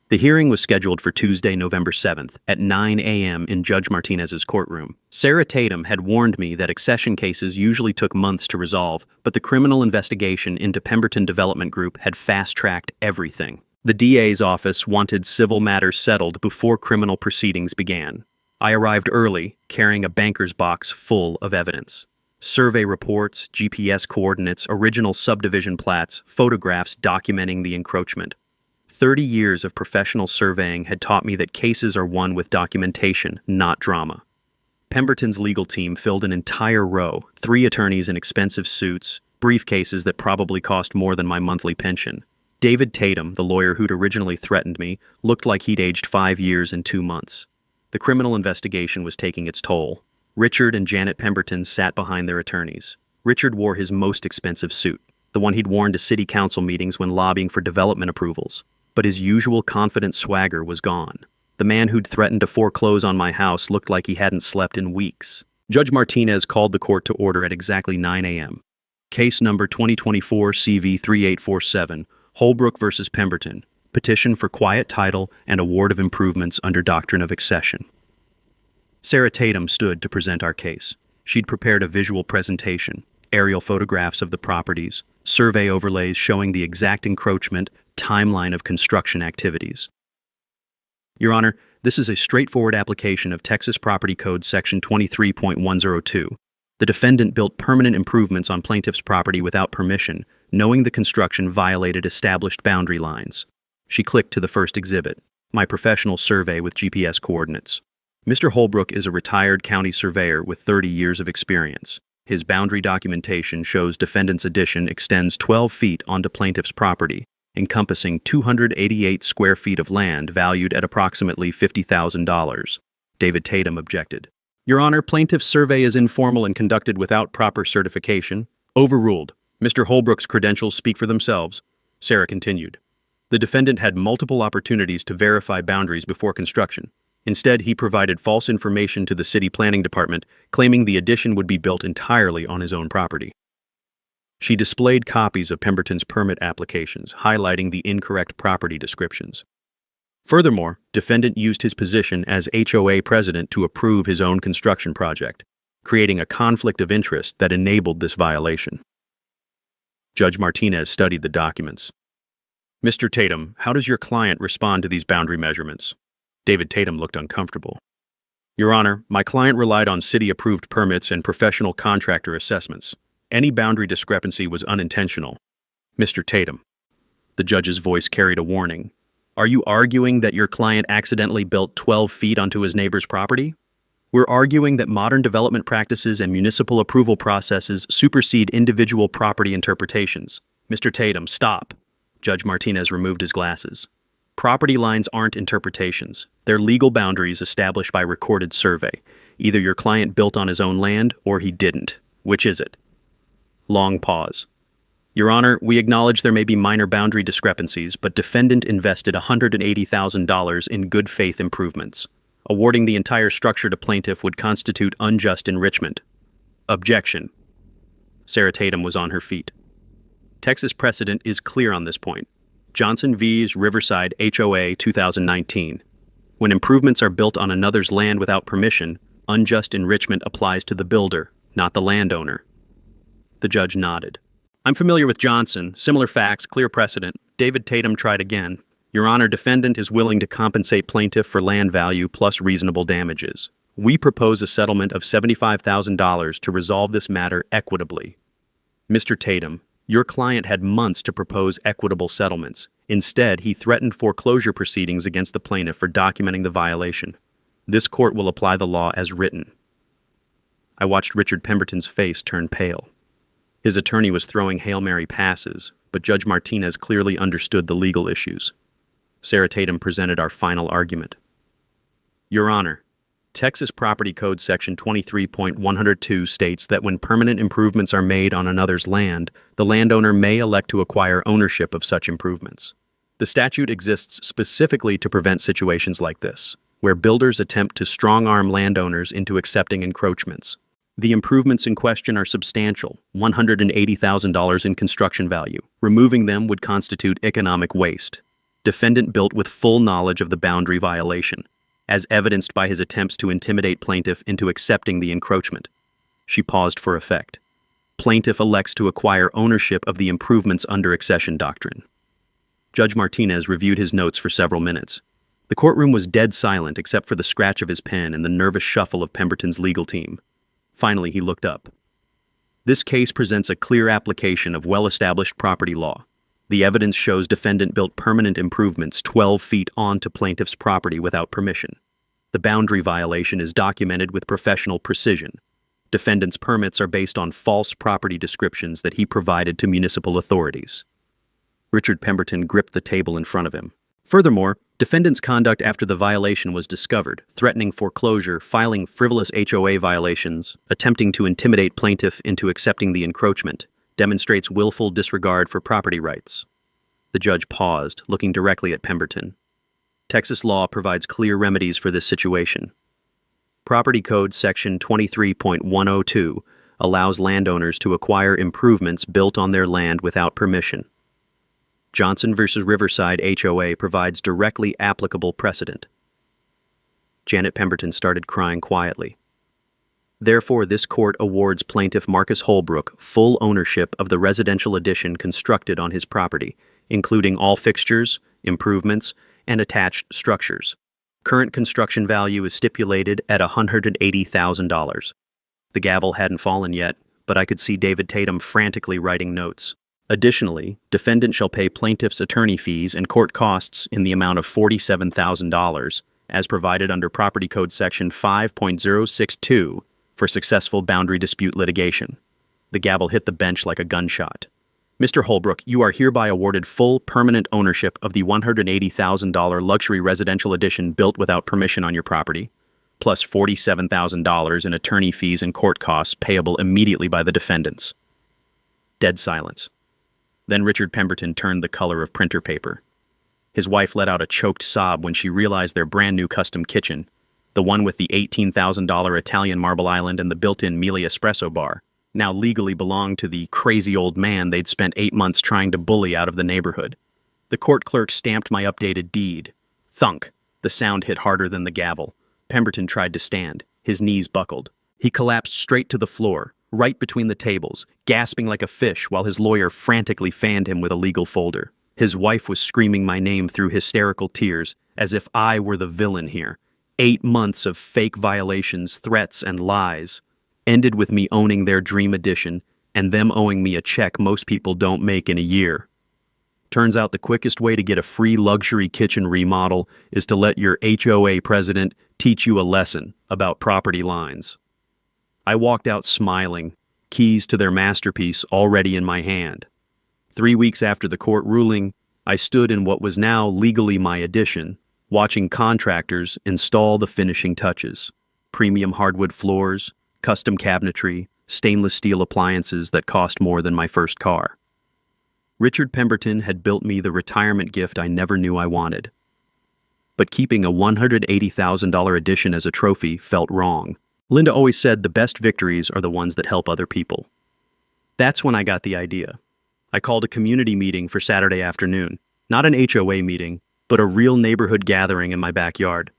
Speaker 1: The hearing was scheduled for Tuesday, November 7th, at 9 a.m. in Judge Martinez's courtroom. Sarah Tatum had warned me that accession cases usually took months to resolve, but the criminal investigation into Pemberton Development Group had fast-tracked everything. The DA's office wanted civil matters settled before criminal proceedings began. I arrived early, carrying a banker's box full of evidence. Survey reports, GPS coordinates, original subdivision plats, photographs documenting the encroachment. 30 years of professional surveying had taught me that cases are won with documentation, not drama. Pemberton's legal team filled an entire row, 3 attorneys in expensive suits, briefcases that probably cost more than my monthly pension. David Tatum, the lawyer who'd originally threatened me, looked like he'd aged 5 years and 2 months. The criminal investigation was taking its toll. Richard and Janet Pemberton sat behind their attorneys. Richard wore his most expensive suit, the one he'd worn to city council meetings when lobbying for development approvals. But his usual confident swagger was gone. The man who'd threatened to foreclose on my house looked like he hadn't slept in weeks. Judge Martinez called the court to order at exactly 9 a.m. Case number 2024 CV 3847, Holbrook versus Pemberton. Petition for quiet title and award of improvements under doctrine of accession. Sarah Tatum stood to present our case. She'd prepared a visual presentation, aerial photographs of the properties, survey overlays showing the exact encroachment, timeline of construction activities. Your Honor, this is a straightforward application of Texas Property Code Section 23.102. The defendant built permanent improvements on plaintiff's property without permission, knowing the construction violated established boundary lines. She clicked to the first exhibit, my professional survey with GPS coordinates. Mr. Holbrook is a retired county surveyor with 30 years of experience. His boundary documentation shows defendant's addition extends 12 feet onto plaintiff's property, encompassing 288 square feet of land valued at approximately $50,000. David Tatum objected. Your Honor, plaintiff's survey is informal and conducted without proper certification. Overruled. Mr. Holbrook's credentials speak for themselves. Sarah continued. The defendant had multiple opportunities to verify boundaries before construction. Instead, he provided false information to the city planning department, claiming the addition would be built entirely on his own property. She displayed copies of Pemberton's permit applications, highlighting the incorrect property descriptions. Furthermore, defendant used his position as HOA president to approve his own construction project, creating a conflict of interest that enabled this violation. Judge Martinez studied the documents. Mr. Tatum, how does your client respond to these boundary measurements? David Tatum looked uncomfortable. Your Honor, my client relied on city-approved permits and professional contractor assessments. Any boundary discrepancy was unintentional. Mr. Tatum. The judge's voice carried a warning. Are you arguing that your client accidentally built 12 feet onto his neighbor's property? We're arguing that modern development practices and municipal approval processes supersede individual property interpretations. Mr. Tatum, stop. Judge Martinez removed his glasses. Property lines aren't interpretations. They're legal boundaries established by recorded survey. Either your client built on his own land or he didn't. Which is it? Long pause. Your Honor, we acknowledge there may be minor boundary discrepancies, but defendant invested $180,000 in good faith improvements. Awarding the entire structure to plaintiff would constitute unjust enrichment. Objection. Sarah Tatum was on her feet. Texas precedent is clear on this point. Johnson vs. Riverside HOA 2019. When improvements are built on another's land without permission, unjust enrichment applies to the builder, not the landowner. The judge nodded. I'm familiar with Johnson. Similar facts, clear precedent. David Tatum tried again. Your Honor, defendant is willing to compensate plaintiff for land value plus reasonable damages. We propose a settlement of $75,000 to resolve this matter equitably. Mr. Tatum, your client had months to propose equitable settlements. Instead, he threatened foreclosure proceedings against the plaintiff for documenting the violation. This court will apply the law as written. I watched Richard Pemberton's face turn pale. His attorney was throwing Hail Mary passes, but Judge Martinez clearly understood the legal issues. Sarah Tatum presented our final argument. Your Honor, Texas Property Code Section 23.102 states that when permanent improvements are made on another's land, the landowner may elect to acquire ownership of such improvements. The statute exists specifically to prevent situations like this, where builders attempt to strong-arm landowners into accepting encroachments. The improvements in question are substantial, $180,000 in construction value. Removing them would constitute economic waste. Defendant built with full knowledge of the boundary violation, as evidenced by his attempts to intimidate plaintiff into accepting the encroachment. She paused for effect. Plaintiff elects to acquire ownership of the improvements under accession doctrine. Judge Martinez reviewed his notes for several minutes. The courtroom was dead silent except for the scratch of his pen and the nervous shuffle of Pemberton's legal team. Finally, he looked up. This case presents a clear application of well-established property law. The evidence shows defendant built permanent improvements 12 feet onto plaintiff's property without permission. The boundary violation is documented with professional precision. Defendant's permits are based on false property descriptions that he provided to municipal authorities. Richard Pemberton gripped the table in front of him. Furthermore, defendant's conduct after the violation was discovered, threatening foreclosure, filing frivolous HOA violations, attempting to intimidate plaintiff into accepting the encroachment, demonstrates willful disregard for property rights. The judge paused, looking directly at Pemberton. Texas law provides clear remedies for this situation. Property Code Section 23.102 allows landowners to acquire improvements built on their land without permission. Johnson v. Riverside HOA provides directly applicable precedent. Janet Pemberton started crying quietly. Therefore, this court awards plaintiff Marcus Holbrook full ownership of the residential addition constructed on his property, including all fixtures, improvements, and attached structures. Current construction value is stipulated at $180,000. The gavel hadn't fallen yet, but I could see David Tatum frantically writing notes. Additionally, defendant shall pay plaintiff's attorney fees and court costs in the amount of $47,000, as provided under Property Code Section 5.062 for successful boundary dispute litigation. The gavel hit the bench like a gunshot. Mr. Holbrook, you are hereby awarded full permanent ownership of the $180,000 luxury residential addition built without permission on your property, plus $47,000 in attorney fees and court costs payable immediately by the defendants. Dead silence. Then Richard Pemberton turned the color of printer paper. His wife let out a choked sob when she realized their brand-new custom kitchen, the one with the $18,000 Italian marble island and the built-in Mealy espresso bar, now legally belonged to the crazy old man they'd spent 8 months trying to bully out of the neighborhood. The court clerk stamped my updated deed. Thunk! The sound hit harder than the gavel. Pemberton tried to stand. His knees buckled. He collapsed straight to the floor, right between the tables, gasping like a fish while his lawyer frantically fanned him with a legal folder. His wife was screaming my name through hysterical tears, as if I were the villain here. 8 months of fake violations, threats, and lies ended with me owning their dream addition and them owing me a check most people don't make in a year. Turns out the quickest way to get a free luxury kitchen remodel is to let your HOA president teach you a lesson about property lines. I walked out smiling, keys to their masterpiece already in my hand. 3 weeks after the court ruling, I stood in what was now legally my addition, watching contractors install the finishing touches. Premium hardwood floors, custom cabinetry, stainless steel appliances that cost more than my first car. Richard Pemberton had built me the retirement gift I never knew I wanted. But keeping a $180,000 addition as a trophy felt wrong. Linda always said the best victories are the ones that help other people. That's when I got the idea. I called a community meeting for Saturday afternoon, not an HOA meeting, but a real neighborhood gathering in my backyard.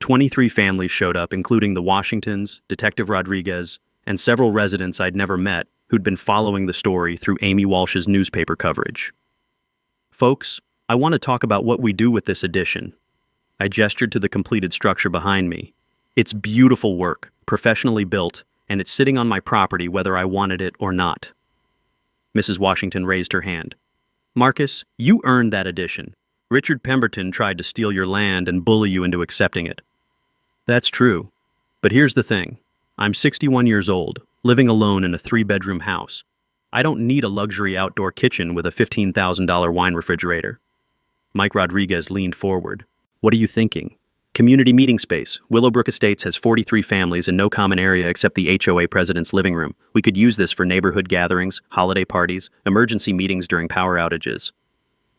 Speaker 1: 23 families showed up, including the Washingtons, Detective Rodriguez, and several residents I'd never met who'd been following the story through Amy Walsh's newspaper coverage. Folks, I want to talk about what we do with this addition. I gestured to the completed structure behind me. It's beautiful work, professionally built, and it's sitting on my property whether I wanted it or not. Mrs. Washington raised her hand. Marcus, you earned that addition. Richard Pemberton tried to steal your land and bully you into accepting it. That's true. But here's the thing. I'm 61 years old, living alone in a 3-bedroom house. I don't need a luxury outdoor kitchen with a $15,000 wine refrigerator. Mike Rodriguez leaned forward. What are you thinking? Community meeting space. Willowbrook Estates has 43 families and no common area except the HOA president's living room. We could use this for neighborhood gatherings, holiday parties, emergency meetings during power outages.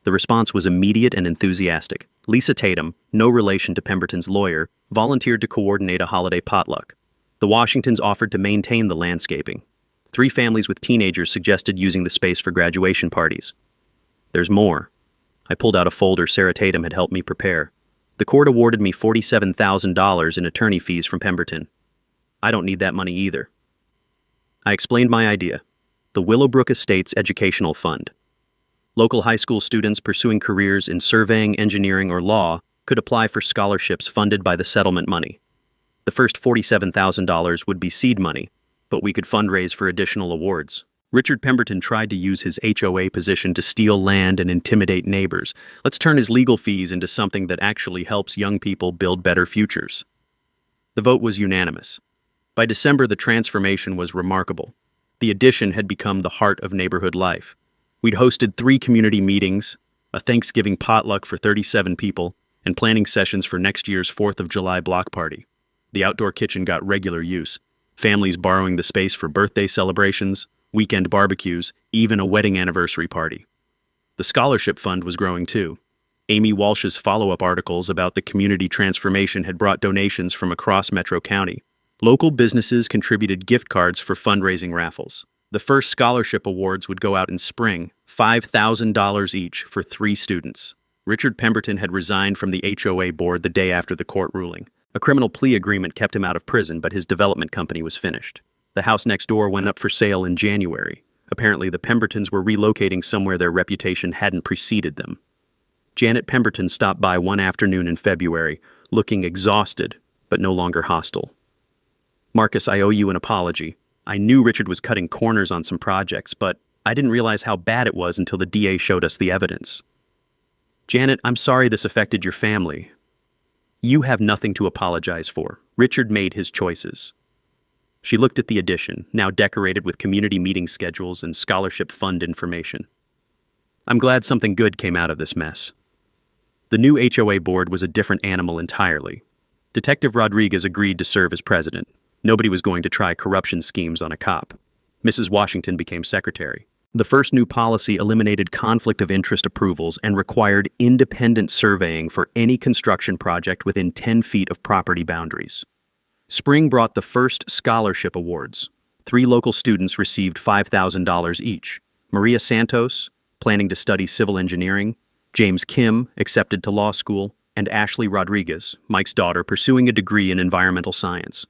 Speaker 1: The response was immediate and enthusiastic. Lisa Tatum, no relation to Pemberton's lawyer, volunteered to coordinate a holiday potluck. The Washingtons offered to maintain the landscaping. 3 families with teenagers suggested using the space for graduation parties. There's more. I pulled out a folder Sarah Tatum had helped me prepare. The court awarded me $47,000 in attorney fees from Pemberton. I don't need that money either. I explained my idea. The Willowbrook Estates Educational Fund. Local high school students pursuing careers in surveying, engineering, or law could apply for scholarships funded by the settlement money. The first $47,000 would be seed money, but we could fundraise for additional awards. Richard Pemberton tried to use his HOA position to steal land and intimidate neighbors. Let's turn his legal fees into something that actually helps young people build better futures. The vote was unanimous. By December, the transformation was remarkable. The addition had become the heart of neighborhood life. We'd hosted 3 community meetings, a Thanksgiving potluck for 37 people, and planning sessions for next year's 4th of July block party. The outdoor kitchen got regular use, families borrowing the space for birthday celebrations, weekend barbecues, even a wedding anniversary party. The scholarship fund was growing too. Amy Walsh's follow-up articles about the community transformation had brought donations from across Metro County. Local businesses contributed gift cards for fundraising raffles. The first scholarship awards would go out in spring, $5,000 each for 3 students. Richard Pemberton had resigned from the HOA board the day after the court ruling. A criminal plea agreement kept him out of prison, but his development company was finished. The house next door went up for sale in January. Apparently, the Pembertons were relocating somewhere their reputation hadn't preceded them. Janet Pemberton stopped by one afternoon in February, looking exhausted, but no longer hostile. Marcus, I owe you an apology. I knew Richard was cutting corners on some projects, but I didn't realize how bad it was until the DA showed us the evidence. Janet, I'm sorry this affected your family. You have nothing to apologize for. Richard made his choices. She looked at the addition, now decorated with community meeting schedules and scholarship fund information. I'm glad something good came out of this mess. The new HOA board was a different animal entirely. Detective Rodriguez agreed to serve as president. Nobody was going to try corruption schemes on a cop. Mrs. Washington became secretary. The first new policy eliminated conflict of interest approvals and required independent surveying for any construction project within 10 feet of property boundaries. Spring brought the first scholarship awards. 3 local students received $5,000 each. Maria Santos, planning to study civil engineering, James Kim, accepted to law school, and Ashley Rodriguez, Mike's daughter, pursuing a degree in environmental science.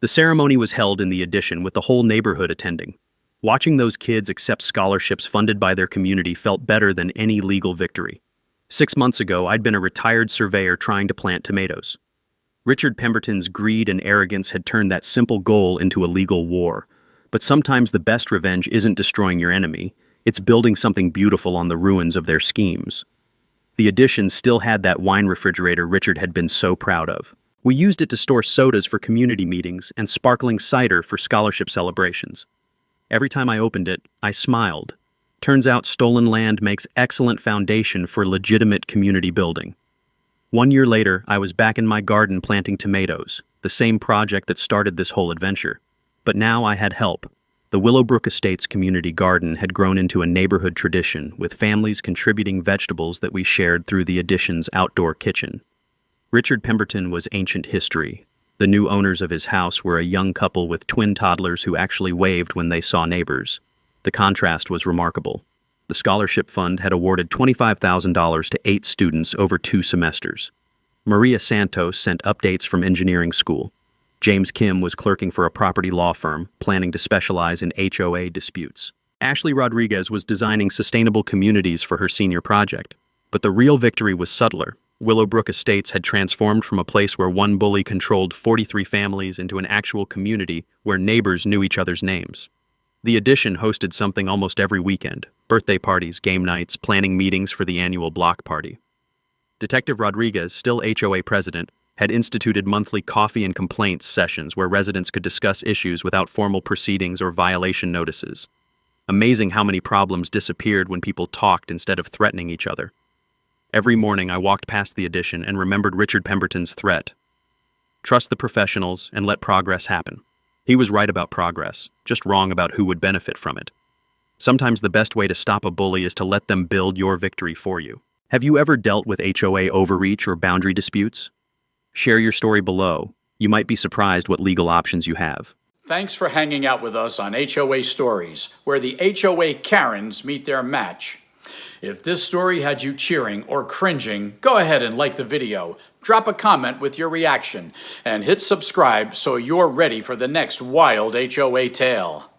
Speaker 1: The ceremony was held in the addition with the whole neighborhood attending. Watching those kids accept scholarships funded by their community felt better than any legal victory. 6 months ago, I'd been a retired surveyor trying to plant tomatoes. Richard Pemberton's greed and arrogance had turned that simple goal into a legal war. But sometimes the best revenge isn't destroying your enemy, it's building something beautiful on the ruins of their schemes. The addition still had that wine refrigerator Richard had been so proud of. We used it to store sodas for community meetings and sparkling cider for scholarship celebrations. Every time I opened it, I smiled. Turns out stolen land makes excellent foundation for legitimate community building. 1 year later, I was back in my garden planting tomatoes, the same project that started this whole adventure. But now I had help. The Willowbrook Estates community garden had grown into a neighborhood tradition, with families contributing vegetables that we shared through the addition's outdoor kitchen. Richard Pemberton was ancient history. The new owners of his house were a young couple with twin toddlers who actually waved when they saw neighbors. The contrast was remarkable. The scholarship fund had awarded $25,000 to 8 students over 2 semesters. Maria Santos sent updates from engineering school. James Kim was clerking for a property law firm, planning to specialize in HOA disputes. Ashley Rodriguez was designing sustainable communities for her senior project. But the real victory was subtler. Willowbrook Estates had transformed from a place where one bully controlled 43 families into an actual community where neighbors knew each other's names. The addition hosted something almost every weekend: birthday parties, game nights, planning meetings for the annual block party. Detective Rodriguez, still HOA president, had instituted monthly coffee and complaints sessions where residents could discuss issues without formal proceedings or violation notices. Amazing how many problems disappeared when people talked instead of threatening each other. Every morning I walked past the addition and remembered Richard Pemberton's threat. Trust the professionals and let progress happen. He was right about progress, just wrong about who would benefit from it. Sometimes the best way to stop a bully is to let them build your victory for you. Have you ever dealt with HOA overreach or boundary disputes? Share your story below. You might be surprised what legal options you have.
Speaker 2: Thanks for hanging out with us on HOA Stories, where the HOA Karens meet their match. If this story had you cheering or cringing, go ahead and like the video, drop a comment with your reaction, and hit subscribe so you're ready for the next wild HOA tale.